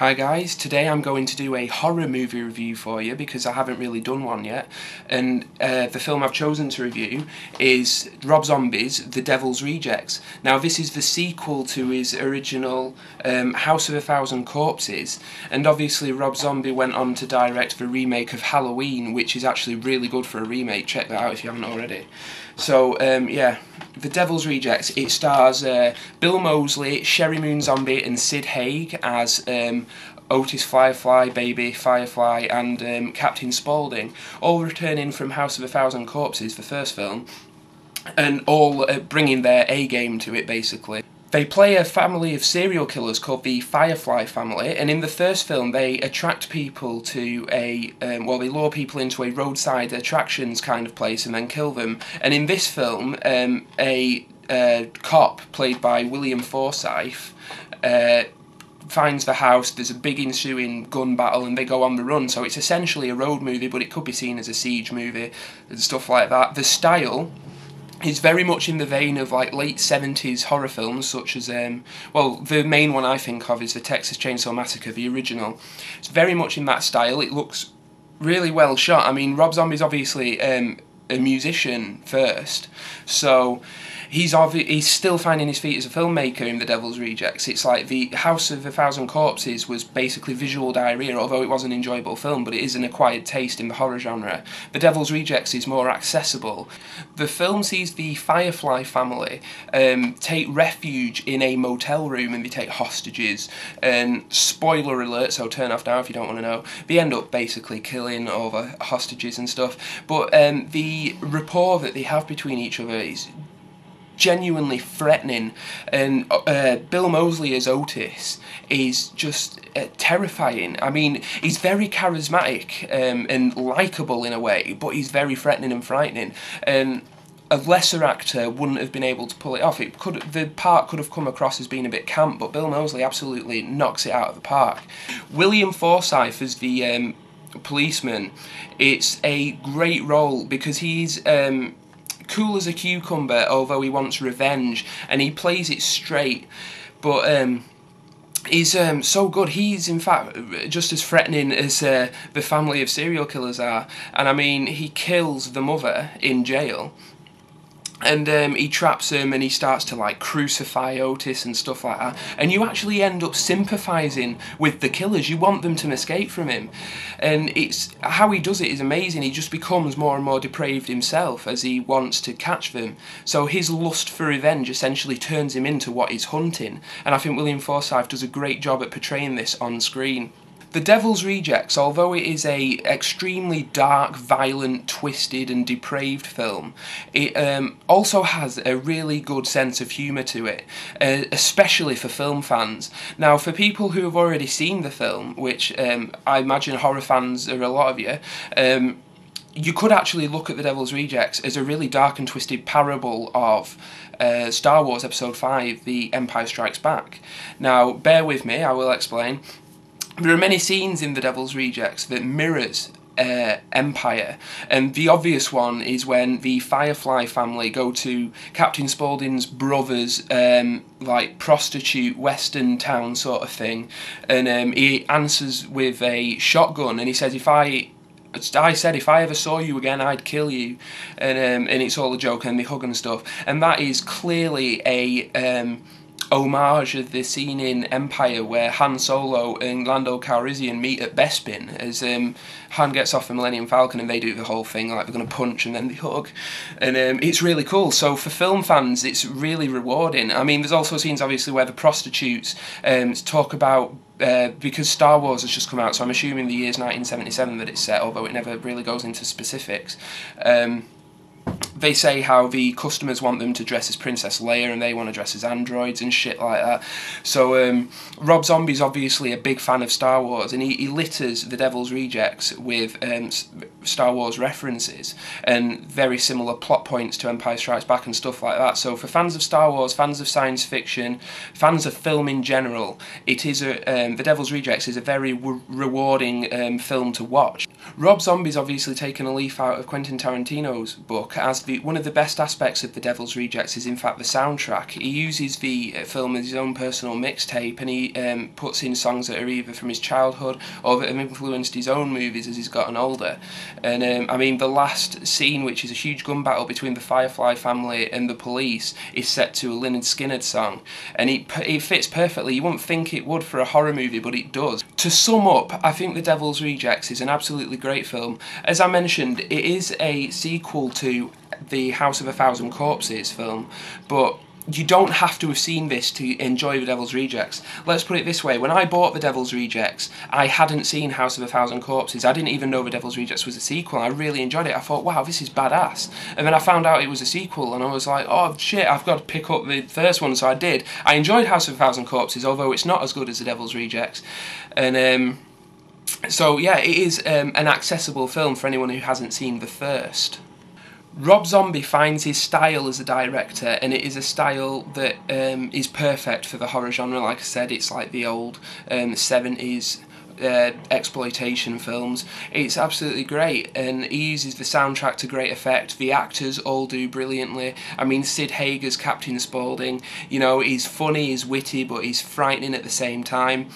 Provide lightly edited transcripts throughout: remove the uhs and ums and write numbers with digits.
Hi guys, today I'm going to do a horror movie review for you because I haven't really done one yet, and the film I've chosen to review is Rob Zombie's The Devil's Rejects. Now this is the sequel to his original House of a Thousand Corpses, and obviously Rob Zombie went on to direct the remake of Halloween, which is actually really good for a remake. Check that out if you haven't already. So yeah, The Devil's Rejects, it stars Bill Moseley, Sherry Moon Zombie and Sid Haig as Otis Firefly, Baby Firefly and Captain Spaulding, all returning from House of a Thousand Corpses, the first film, and all bringing their A-game to it basically. They play a family of serial killers called the Firefly family, and in the first film they attract people to they lure people into a roadside attractions kind of place and then kill them. And in this film, a cop played by William Forsythe finds the house, there's a big ensuing gun battle and they go on the run, so it's essentially a road movie, but it could be seen as a siege movie and stuff like that. The style is very much in the vein of like late 70s horror films such as, the main one I think of is the Texas Chainsaw Massacre, the original. It's very much in that style. It looks really well shot. I mean, Rob Zombie's obviously a musician first, so he's still finding his feet as a filmmaker in The Devil's Rejects. It's like the House of a Thousand Corpses was basically visual diarrhea, although it was an enjoyable film, but it is an acquired taste in the horror genre. The Devil's Rejects is more accessible. The film sees the Firefly family take refuge in a motel room and they take hostages, and spoiler alert, so turn off now if you don't want to know, they end up basically killing all the hostages and stuff, but the rapport that they have between each other is genuinely threatening, and Bill Moseley as Otis is just terrifying. I mean, he's very charismatic and likeable in a way, but he's very threatening and frightening, and a lesser actor wouldn't have been able to pull it off. The part could have come across as being a bit camp, but Bill Moseley absolutely knocks it out of the park. William Forsythe as the policeman, it's a great role because he's cool as a cucumber, although he wants revenge, and he plays it straight, but he's so good. He's in fact just as threatening as the family of serial killers are, and I mean, he kills the mother in jail, and he traps him and he starts to like crucify Otis and stuff like that, and you actually end up sympathising with the killers. You want them to escape from him, and it's how he does it is amazing. He just becomes more and more depraved himself as he wants to catch them, so his lust for revenge essentially turns him into what he's hunting, and I think William Forsythe does a great job at portraying this on screen. The Devil's Rejects, although it is a extremely dark, violent, twisted and depraved film, it also has a really good sense of humour to it, especially for film fans. Now, for people who have already seen the film, which I imagine horror fans are a lot of you, you could actually look at The Devil's Rejects as a really dark and twisted parable of Star Wars Episode 5, The Empire Strikes Back. Now, bear with me, I will explain. There are many scenes in The Devil's Rejects that mirrors Empire, and the obvious one is when the Firefly family go to Captain Spaulding's brother's like prostitute western town sort of thing, and he answers with a shotgun and he says, if I ever saw you again, I'd kill you, and it's all a joke, and they hug and stuff, and that is clearly a homage of the scene in Empire where Han Solo and Lando Calrissian meet at Bespin as Han gets off the Millennium Falcon and they do the whole thing like they're going to punch and then they hug, and it's really cool. So for film fans it's really rewarding. I mean, there's also scenes obviously where the prostitutes talk about because Star Wars has just come out, so I'm assuming the year's 1977 that it's set, although it never really goes into specifics. They say how the customers want them to dress as Princess Leia and they want to dress as androids and shit like that. So Rob Zombie's obviously a big fan of Star Wars, and he litters The Devil's Rejects with Star Wars references and very similar plot points to Empire Strikes Back and stuff like that. So for fans of Star Wars, fans of science fiction, fans of film in general, it is The Devil's Rejects is a very rewarding film to watch. Rob Zombie's obviously taken a leaf out of Quentin Tarantino's book, as one of the best aspects of The Devil's Rejects is in fact the soundtrack. He uses the film as his own personal mixtape, and he puts in songs that are either from his childhood or that have influenced his own movies as he's gotten older. And I mean, the last scene, which is a huge gun battle between the Firefly family and the police, is set to a Lynyrd Skynyrd song, and it fits perfectly. You wouldn't think it would for a horror movie, but it does. To sum up, I think The Devil's Rejects is an absolutely great film. As I mentioned, it is a sequel to the House of a Thousand Corpses film, but you don't have to have seen this to enjoy The Devil's Rejects. Let's put it this way, when I bought The Devil's Rejects, I hadn't seen House of a Thousand Corpses. I didn't even know The Devil's Rejects was a sequel. I really enjoyed it. I thought, wow, this is badass. And then I found out it was a sequel, and I was like, oh shit, I've got to pick up the first one, so I did. I enjoyed House of a Thousand Corpses, although it's not as good as The Devil's Rejects. And so yeah, it is an accessible film for anyone who hasn't seen the first. Rob Zombie finds his style as a director, and it is a style that is perfect for the horror genre. Like I said, it's like the old 70s exploitation films. It's absolutely great, and he uses the soundtrack to great effect. The actors all do brilliantly. I mean, Sid Hager's Captain Spaulding, you know, he's funny, he's witty, but he's frightening at the same time.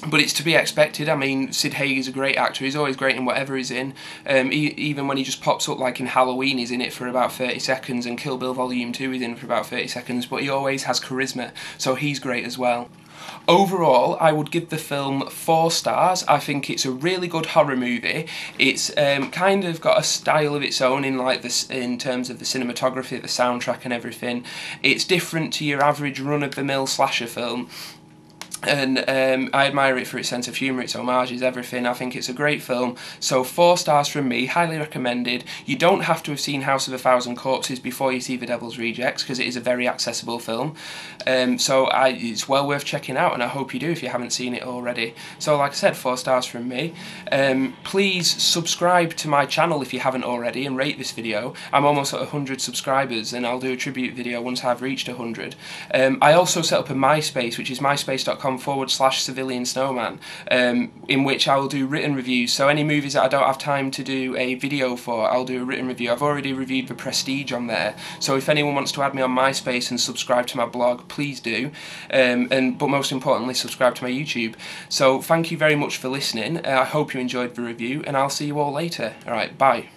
But it's to be expected. I mean, Sid Hager's a great actor. He's always great in whatever he's in. Even when he just pops up, like in Halloween, he's in it for about 30 seconds, and Kill Bill Volume 2 he's in for about 30 seconds, but he always has charisma, so he's great as well. Overall, I would give the film 4 stars. I think it's a really good horror movie. It's kind of got a style of its own in terms of the cinematography, the soundtrack and everything. It's different to your average run-of-the-mill slasher film. And I admire it for its sense of humour, its homages, everything. I think it's a great film. So 4 stars from me, highly recommended. You don't have to have seen House of a Thousand Corpses before you see The Devil's Rejects, because it is a very accessible film. So it's well worth checking out, and I hope you do if you haven't seen it already. So like I said, 4 stars from me. Please subscribe to my channel if you haven't already, and rate this video. I'm almost at 100 subscribers, and I'll do a tribute video once I've reached 100. I also set up a MySpace, which is myspace.com/CivilianSnowman, in which I will do written reviews. So any movies that I don't have time to do a video for, I'll do a written review. I've already reviewed The Prestige on there, so if anyone wants to add me on MySpace and subscribe to my blog, please do. But most importantly, subscribe to my YouTube. So thank you very much for listening. I hope you enjoyed the review, and I'll see you all later. Alright, bye.